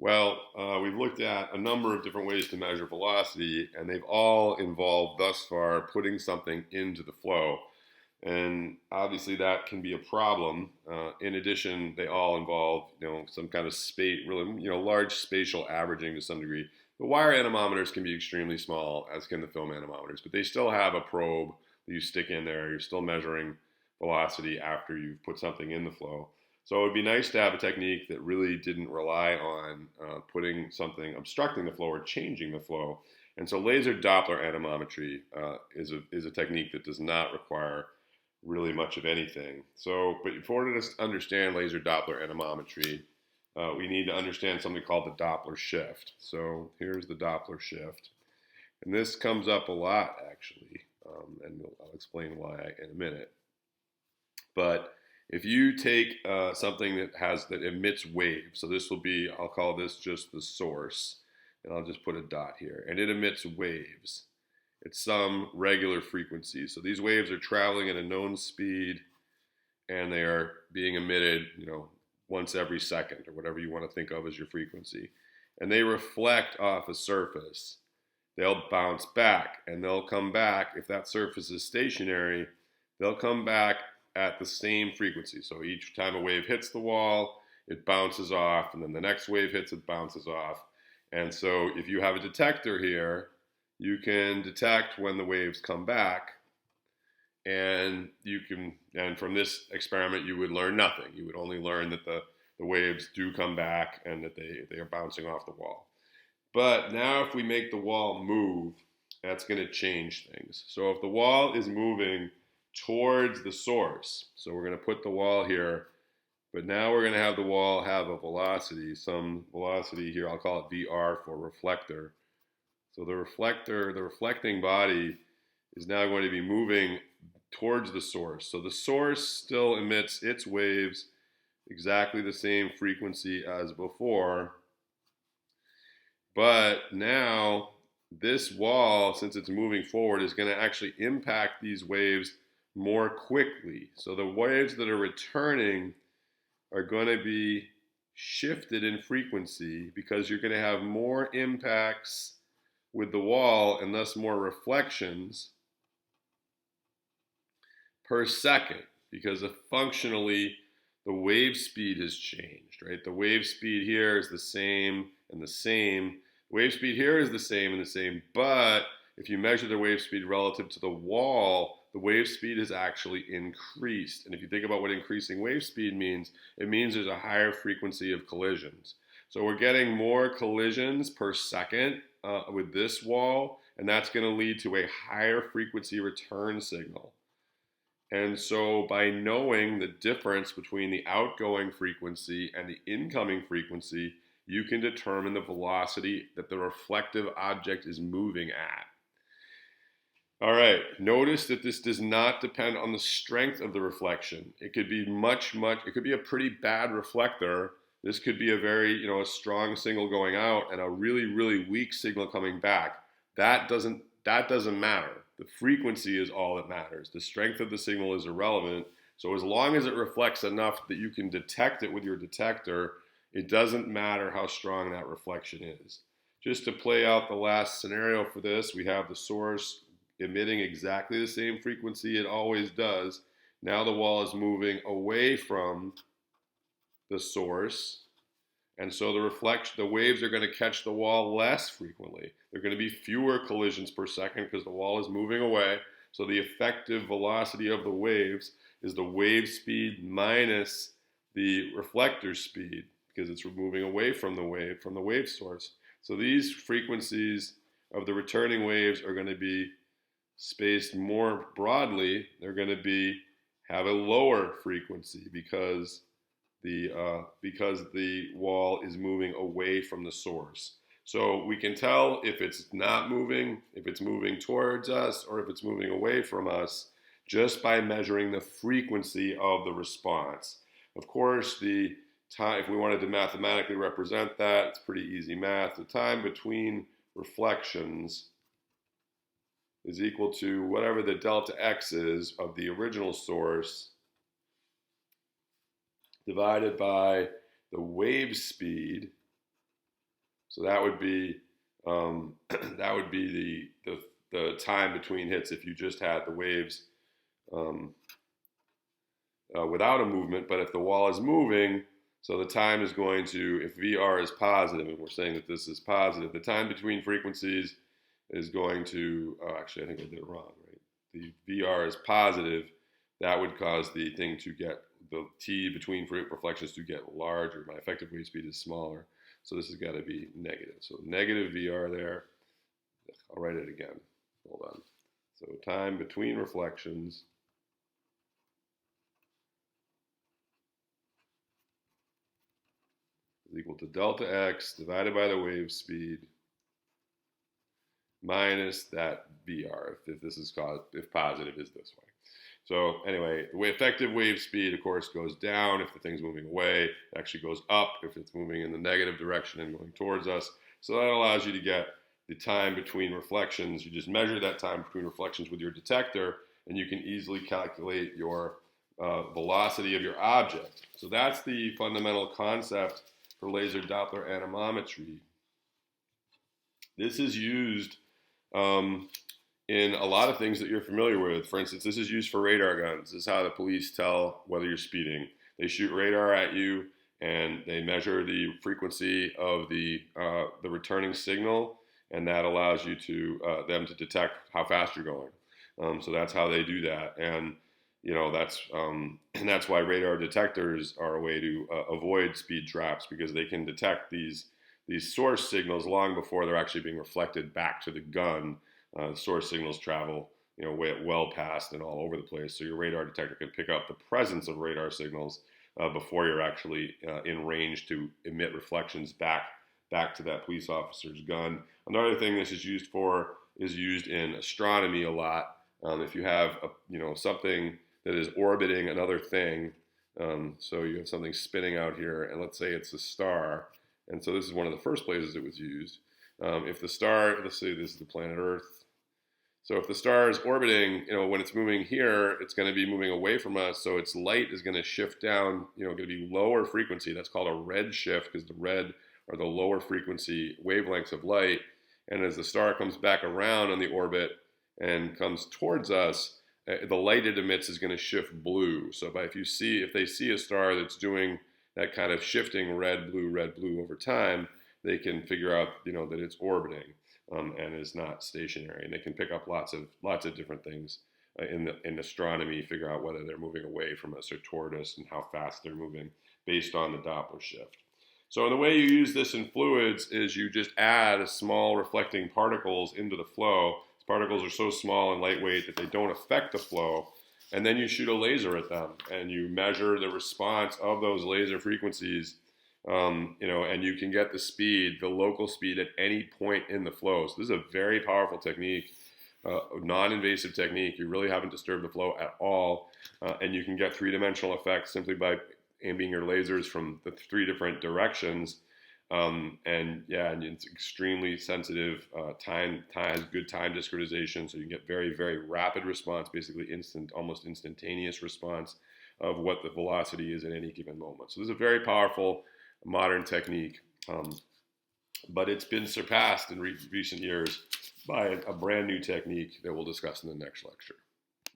Well, we've looked at a number of different ways to measure velocity, and they've all involved thus far putting something into the flow. And obviously, that can be a problem. In addition, they all involve, some kind of space, really, large spatial averaging to some degree. The wire anemometers can be extremely small, as can the film anemometers, but they still have a probe that you stick in there. You're still measuring velocity after you've put something in the flow. So it would be nice to have a technique that really didn't rely on putting something, obstructing the flow or changing the flow. And so laser Doppler anemometry is a technique that does not require really much of anything. So, but in order to understand laser Doppler anemometry, we need to understand something called the Doppler shift. So here's the Doppler shift. And this comes up a lot, actually, and I'll explain why in a minute. But if you take something that emits waves, so this will be, I'll call this just the source, and I'll just put a dot here, and it emits waves at some regular frequency. So these waves are traveling at a known speed, and they are being emitted, once every second, or whatever you want to think of as your frequency. And they reflect off a surface. They'll bounce back, and they'll come back. If that surface is stationary, they'll come back at the same frequency. So each time a wave hits the wall, it bounces off, and then the next wave hits, it bounces off. And so if you have a detector here, you can detect when the waves come back, and from this experiment, you would learn nothing. You would only learn that the waves do come back and that they are bouncing off the wall. But now if we make the wall move, that's going to change things. So if the wall is moving towards the source, so we're going to put the wall here, but now we're going to have the wall have a velocity, some velocity here, I'll call it VR for reflector. So the reflecting body is now going to be moving towards the source. So the source still emits its waves exactly the same frequency as before, but now this wall, since it's moving forward, is going to actually impact these waves more quickly. So the waves that are returning are going to be shifted in frequency because you're going to have more impacts with the wall and thus more reflections per second, because functionally the wave speed has changed, right? The wave speed here is the same and the same. Wave speed here is the same and the same, but if you measure the wave speed relative to the wall, the wave speed is actually increased. And if you think about what increasing wave speed means, it means there's a higher frequency of collisions. So we're getting more collisions per second with this wall, and that's going to lead to a higher frequency return signal. And so by knowing the difference between the outgoing frequency and the incoming frequency, you can determine the velocity that the reflective object is moving at. All right, notice that this does not depend on the strength of the reflection. It could be it could be a pretty bad reflector. This could be a very, a strong signal going out and a really, really weak signal coming back. That doesn't matter. The frequency is all that matters. The strength of the signal is irrelevant. So as long as it reflects enough that you can detect it with your detector, it doesn't matter how strong that reflection is. Just to play out the last scenario for this, we have the source emitting exactly the same frequency it always does. Now the wall is moving away from the source, and so the waves are going to catch the wall less frequently. There are going to be fewer collisions per second because the wall is moving away. So the effective velocity of the waves is the wave speed minus the reflector speed, because it's moving away from the wave source. So these frequencies of the returning waves are going to be spaced more broadly. They're going to have a lower frequency because the wall is moving away from the source. So we can tell if it's not moving, if it's moving towards us, or if it's moving away from us, just by measuring the frequency of the response. Of course, the time, if we wanted to mathematically represent that, it's pretty easy math. The time between reflections is equal to whatever the delta x is of the original source divided by the wave speed So that would be that would be the time between hits if you just had the waves um, without a movement. But if the wall is moving, so the time is going to, if VR is positive, and we're saying that this is positive, the time between frequencies is going to, oh, actually, I think I did it wrong, right? The VR is positive, that would cause the thing to get, the t between reflections to get larger. My effective wave speed is smaller. So this has got to be negative. So negative VR there. I'll write it again. Hold on. So time between reflections is equal to delta x divided by the wave speed minus that VR, if this is caused, if positive is this way. So anyway, the effective wave speed, of course, goes down if the thing's moving away. It actually goes up if it's moving in the negative direction and going towards us. So that allows you to get the time between reflections. You just measure that time between reflections with your detector, and you can easily calculate your velocity of your object. So that's the fundamental concept for laser Doppler anemometry. This is used in a lot of things that you're familiar with. For instance, this is used for radar guns. This is how the police tell whether you're speeding. They shoot radar at you, and they measure the frequency of the returning signal, and that allows you to them to detect how fast you're going. So that's how they do that, and that's why radar detectors are a way to avoid speed traps, because they can detect these source signals long before they're actually being reflected back to the gun. Source signals travel, well past and all over the place. So your radar detector can pick up the presence of radar signals before you're actually in range to emit reflections back to that police officer's gun. Another thing this is used for is used in astronomy a lot. If you have something that is orbiting another thing, so you have something spinning out here, and let's say it's a star, and so this is one of the first places it was used. If the star, let's say this is the planet Earth. So if the star is orbiting, when it's moving here, it's going to be moving away from us. So its light is going to shift down, going to be lower frequency. That's called a red shift, because the red are the lower frequency wavelengths of light. And as the star comes back around on the orbit and comes towards us, the light it emits is going to shift blue. So if they see a star that's doing that kind of shifting red, blue over time, they can figure out, that it's orbiting and is not stationary. And they can pick up lots of different things in astronomy, figure out whether they're moving away from us or toward us and how fast they're moving based on the Doppler shift. So the way you use this in fluids is you just add small reflecting particles into the flow. These particles are so small and lightweight that they don't affect the flow. And then you shoot a laser at them, and you measure the response of those laser frequencies, and you can get the speed, the local speed at any point in the flow. So this is a very powerful technique, non-invasive technique. You really haven't disturbed the flow at all, and you can get three-dimensional effects simply by aiming your lasers from the three different directions. And it's extremely sensitive. Time has good time discretization, so you can get very, very rapid response, basically almost instantaneous response of what the velocity is at any given moment. So this is a very powerful modern technique, but it's been surpassed in recent years by a brand new technique that we'll discuss in the next lecture.